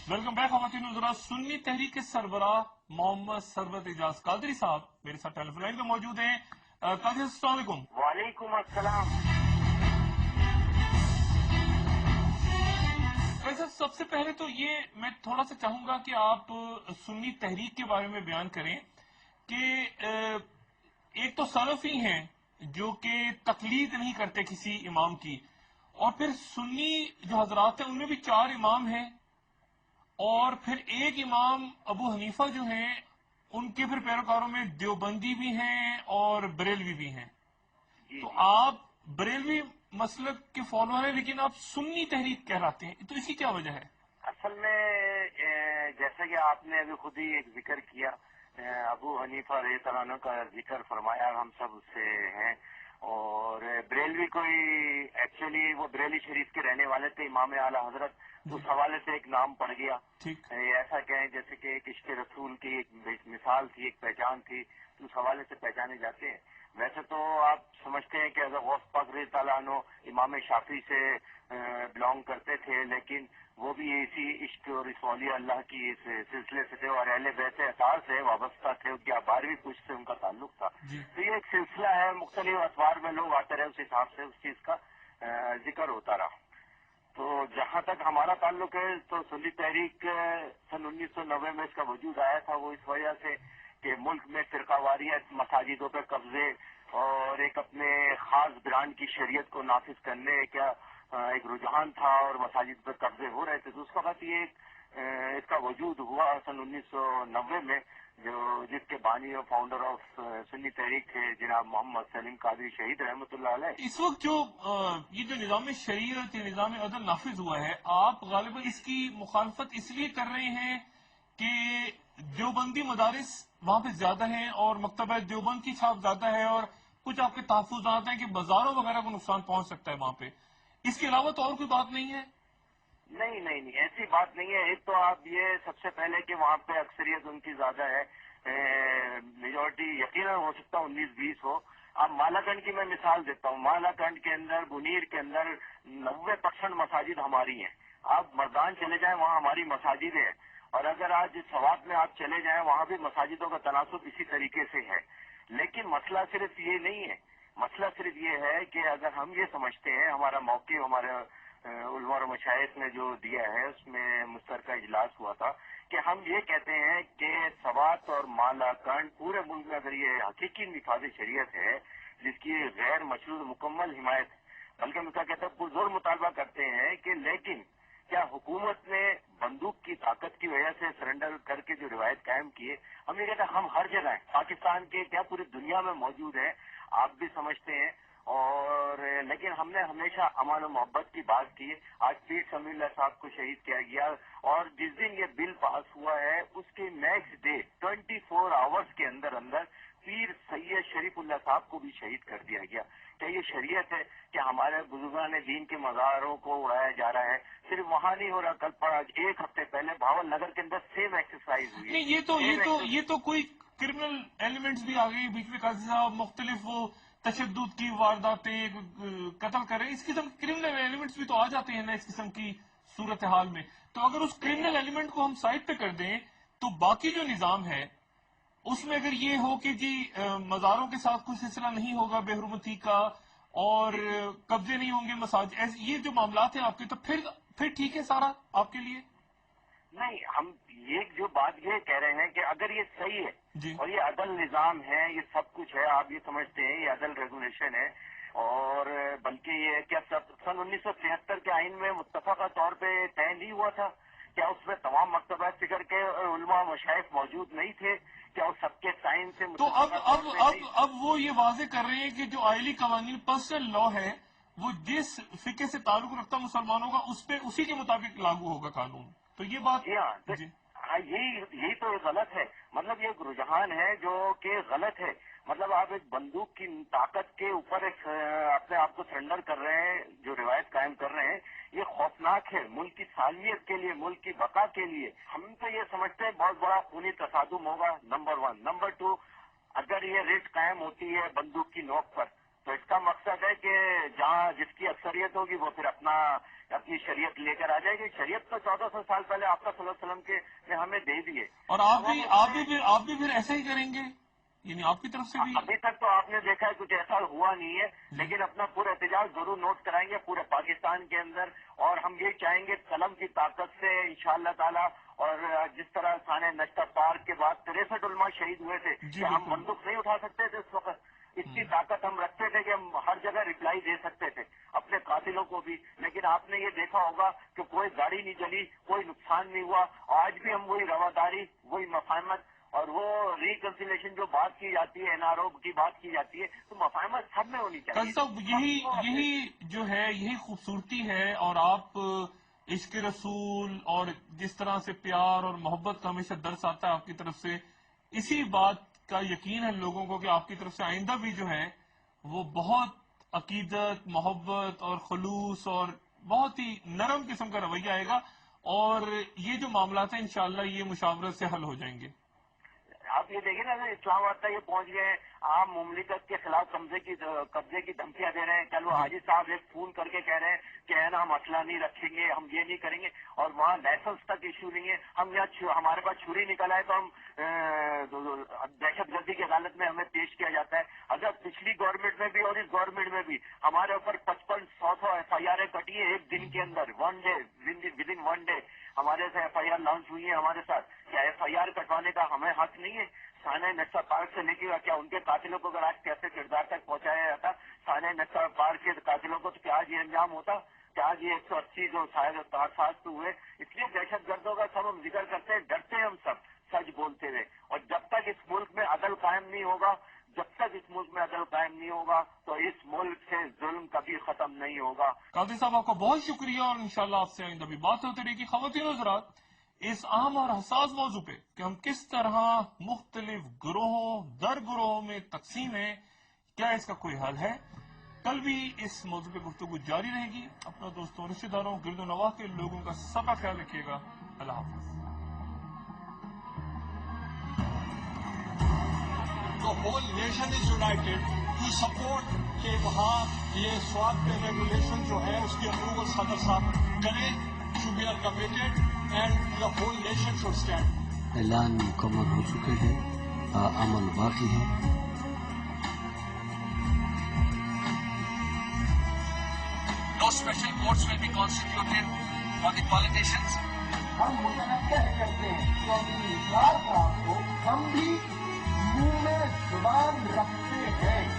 Welcome back खवातीन उज़रा। सुन्नी तहरीक के सरबराह मोहम्मद सरबत एजाज कादरी साहब मेरे साथ टेलीफोन लाइन पे मौजूद हैं। कादरी साहब अस्सलाम वालेकुम। वालेकुम अस्सलाम। वैसे सबसे पहले तो ये मैं थोड़ा सा चाहूंगा कि आप सुन्नी तहरीक के बारे में बयान करें कि एक तो सलफी हैं जो कि तकलीद नहीं करते किसी इमाम की, और फिर सुन्नी जो हजरात हैं उनमें भी 4 इमाम हैं, और फिर एक इमाम अबू हनीफा जो हैं उनके फिर पैरोकारों में देवबंदी भी हैं और बरेलवी भी हैं। जी तो जी। आप बरेलवी मसलक के फॉलोअर हैं लेकिन आप सुन्नी तहरीक कहलाते हैं, तो इसकी क्या वजह है? असल में जैसा कि आपने अभी खुद ही एक जिक्र किया, अबू हनीफा रज़ी अल्लाह अन्हु का जिक्र फरमाया, हम सब उससे हैं। और बरेलवी कोई एक्चुअली वो बरेली शरीफ के रहने वाले थे, इमाम आला हजरत, तो उस हवाले से एक नाम पड़ गया। ठीक। ऐसा कहें जैसे कि एक इश्क़ रसूल की एक मिसाल थी, एक पहचान थी, तो उस हवाले से पहचाने जाते हैं। वैसे तो आप समझते हैं कि अगर गौस पाक रज़ी अल्लाह अन्हु इमाम शाफी से बिलोंग करते थे, लेकिन वो भी इसी इश्क और इस औलिया अल्लाह की इस सिलसिले से थे और अहले बैत अतार से वाबस्ता थे, उनकी 12वीं पुश से उनका ताल्लुक था। जी। तो ये एक सिलसिला है, मुख्तलिफ अखबार में लोग आते रहे, उस हिसाब से उस चीज का जिक्र होता रहा। तो जहां तक हमारा ताल्लुक है तो सुन्नी तहरीक सन 1990 में इसका वजूद आया था। वो इस वजह से कि मुल्क में फिरकावारियत, मसाजिदों पर कब्जे और एक अपने खास ब्रांड की शरीयत को नाफिज करने का एक रुझान था और मसाजिद पर कब्जे हो रहे थे। तो उस वक्त ये इसका वजूद हुआ सन 1990 में, जो जिसके बानी और फाउंडर ऑफ सुन्नी तहरीक थे जनाब मोहम्मद सलीम कादरी शहीद रहमतुल्लाह अलैह। इस वक्त जो ये जो निज़ाम शरीयत या निज़ाम अदल नाफिज हुआ है, आप गालिबन इसकी मुखालफत इसलिए कर रहे हैं कि देवबंदी मदारिस वहां पे ज्यादा हैं और मकतबा देवबंद की छाप ज्यादा है, और कुछ आपके तहफुजात हैं कि बाजारों वगैरह को नुकसान पहुंच सकता है वहां पे। इसके अलावा तो और कोई बात नहीं है? नहीं नहीं नहीं, ऐसी बात नहीं है। एक तो आप ये सबसे पहले कि वहाँ पे अक्सरियत उनकी ज्यादा है, मेजोरिटी यकीनन हो सकता है 19-20 हो। अब मालाकंड की मैं मिसाल देता हूँ। मालाकंड के अंदर, बुनीर के अंदर 90% मसाजिद हमारी हैं। आप मर्दान चले जाएं, वहाँ हमारी मसाजिद हैं। और अगर आज सवात में आप चले जाएं, वहाँ भी मसाजिदों का तनासुब इसी तरीके से है। लेकिन मसला सिर्फ ये नहीं है। मसला सिर्फ ये है कि अगर हम ये समझते हैं, हमारा मौके हमारे उलमा और मशाइख ने जो दिया है उसमें मुश्तरका इजलास हुआ था कि हम ये कहते हैं कि सवात और मालाकंड पूरे मुल्क में अगर ये हकीकी निफाज शरीयत है जिसकी गैर मशरूत मुकम्मल हिमायत, बल्कि हम क्या कहते हैं पुरजोर मुतालबा करते हैं कि लेकिन क्या हुकूमत ने बंदूक की ताकत की वजह से सरेंडर करके जो रिवायत कायम की है, हम ये कहते हैं हम हर जगह हैं, पाकिस्तान के क्या पूरी दुनिया में मौजूद है, आप भी समझते हैं। और लेकिन हमने हमेशा अमान और मोहब्बत की बात की। आज पीर समीउल्लाह साहब को शहीद किया गया, और जिस दिन ये बिल पास हुआ है उसके नेक्स्ट डे 24 आवर्स के अंदर अंदर पीर सैयद शरीफुल्लाह साहब को भी शहीद कर दिया गया। क्या ये शरीयत है कि हमारे बुजुर्गान दीन के मज़ारों को उड़ाया जा रहा है? सिर्फ वहां नहीं हो रहा, कल पर एक हफ्ते पहले भावल नगर के अंदर सेम एक्सरसाइज हुई है। नहीं, ये तो कोई क्रिमिनल एलिमेंट्स भी आ गई बीच में। काजी साहब मुख्तलिफ वो तशद्दुद की वारदातें, कत्ल कर रहे हैं, इस किस्म के क्रिमिनल एलिमेंट्स भी तो आ जाते हैं ना इस किस्म की सूरत हाल में। तो अगर उस क्रिमिनल एलिमेंट को हम साइड पे कर दें तो बाकी जो निजाम है उसमें अगर ये हो कि जी मज़ारों के साथ कोई सिलसिला नहीं होगा बेहुरमती का, और कब्जे नहीं होंगे मसाजिद, ये जो मामलात हैं आपके, तो फिर ठीक है सारा आपके लिए? नहीं, हम ये जो बात ये कह रहे हैं कि अगर ये सही है जी। और ये अदल निजाम है, ये सब कुछ है, आप ये समझते हैं ये अदल रेगुलेशन है, और बल्कि ये क्या सन 1973 के आइन में मुत्तफाका तौर पे तय नहीं हुआ था? क्या उसमें तमाम मकतबा फिक्र के उलमा मशाइख मौजूद नहीं थे? क्या उस सबके साइन से तो मुत्तफाका तौर पे नहीं? अब वो ये वाजे कर रहे हैं कि जो आइली कवानीन पर्सनल लॉ है वो जिस फिके से ताल्लुक रखता मुसलमानों का उस पे उसी के मुताबिक लागू होगा कानून। तो ये बात जी हाँ, जी। हाँ, यही तो गलत है। मतलब ये एक रुझान है जो कि गलत है। मतलब आप एक बंदूक की ताकत के ऊपर एक अपने आप को सरेंडर कर रहे हैं, जो रिवायत कायम कर रहे हैं, ये खौफनाक है मुल्क की सालमियत के लिए, मुल्क की बका के लिए। हम तो ये समझते हैं बहुत बड़ा खूनी तसादुम होगा, नंबर 1। नंबर 2, अगर ये रेट कायम होती है बंदूक की नोक पर, تو اس کا مقصد ہے کہ جہاں جس کی اکثریت ہوگی وہ پھر اپنی شریعت لے کر آ جائے گی. شریعت تو 1400 سال پہلے آپ صلی اللہ علیہ وسلم کے نے ہمیں دے دیے. اور آپ بھی پھر ایسا ہی کریں گے؟ یعنی آپ کی طرف سے بھی؟ ابھی تک تو آپ نے دیکھا ہے کچھ ایسا ہوا نہیں ہے, لیکن اپنا پورا احتجاج ضرور نوٹ کرائیں گے پورے پاکستان کے اندر. اور ہم یہ چاہیں گے قلم کی طاقت سے انشاءاللہ تعالی, اور جس طرح تھانے نشتر پارک کے بعد 63 علماء شہید ہوئے تھے کہ ہم بندوق نہیں اٹھا سکتے تھے اس وقت, اتنی طاقت ہم رکھتے تھے کہ ہم ہر جگہ ریپلائی دے سکتے تھے اپنے قاتلوں کو بھی. لیکن آپ نے یہ دیکھا ہوگا کہ کوئی گاڑی نہیں جلی, کوئی نقصان نہیں ہوا. آج بھی ہم وہی رواداری, وہی مفاہمت اور وہ ریکنسیلیشن جو بات کی جاتی ہے, NRO کی بات کی جاتی ہے, تو مفاہمت سب میں ہونی چاہیے. قاضی صاحب یہی جو ہے یہی خوبصورتی ہے, اور آپ عشق رسول اور جس طرح سے پیار اور محبت کا ہمیشہ درس آتا ہے آپ کی طرف سے, اسی بات کا یقین ہے لوگوں کو کہ آپ کی طرف سے آئندہ بھی جو ہے وہ بہت عقیدت, محبت اور خلوص اور بہت ہی نرم قسم کا رویہ آئے گا, اور یہ جو معاملات ہیں انشاءاللہ یہ مشاورت سے حل ہو جائیں گے. آپ یہ دیکھیں نا, اسلام آباد تک یہ پہنچ گئے ہیں, عام مملکت کے خلاف قبضے کی دھمکیاں دے رہے ہیں. کل وہ حاجی صاحب ایک فون کر کے کہہ رہے ہیں کہ ہے نا ہم اسلحہ نہیں رکھیں گے, ہم یہ نہیں کریں گے, اور وہاں لائسنس تک ایشو نہیں ہے. ہم یہاں ہمارے پاس چھری نکل آئے تو ہم دہشت گردی کی عدالت میں ہمیں پیش کیا جاتا ہے. اگر پچھلی گورنمنٹ میں بھی اور اس گورنمنٹ میں بھی ہمارے اوپر 5500 FIR کٹی ہے ایک دن کے اندر, one day, within one day ہمارے سے FIR لانچ ہوئی ہے ہمارے ساتھ. کیا FIR کٹوانے کا ہمیں حق نہیں ہے؟ سانحہ نشتر پارک سے لے کے کیا ان کے قاتلوں کو اگر آج کیسے کردار تک پہنچایا جاتا سانحہ نشتر پارک کے قاتلوں کو, تو کیا آج یہ انجام ہوتا؟ کیا آج یہ 180 جو حادثات ہوئے؟ اس لیے دہشت گردوں کا سب ہم ذکر کرتے ہیں, ڈرتے ہیں ہم سب سچ بولتے ہوئے. اور جب تک اس ملک میں عدل قائم نہیں ہوگا, تو اس ملک سے ظلم کبھی ختم نہیں ہوگا. قاضی صاحب آپ کا بہت شکریہ, اور انشاءاللہ آپ سے آئندہ بھی بات ہوتی رہے گی. خواتین و حضرات, اس اہم اور حساس موضوع پہ کہ ہم کس طرح مختلف گروہوں در گروہوں میں تقسیم ہیں, کیا اس کا کوئی حل ہے, کل بھی اس موضوع پہ گفتگو جاری رہے گی. اپنا دوستوں, رشتہ داروں, گرد و نواح کے لوگوں کا سب کا خیال رکھیے گا. اللہ حافظ. The whole nation is united to support کہ وہاں یہ سواد پہ ریگولیشن جو ہے اس کی اپروول صدر صاحب کریں. We are committed and the whole nation should stand. اعلان مکمل ہو چکے ہیں, عمل باقی ہے. No special courts will be constituted for the politicians. ہم متنقع کرتے ہیں تو اپنی اصلاح کو ہم بھی منہ میں زبان رکھتے ہیں.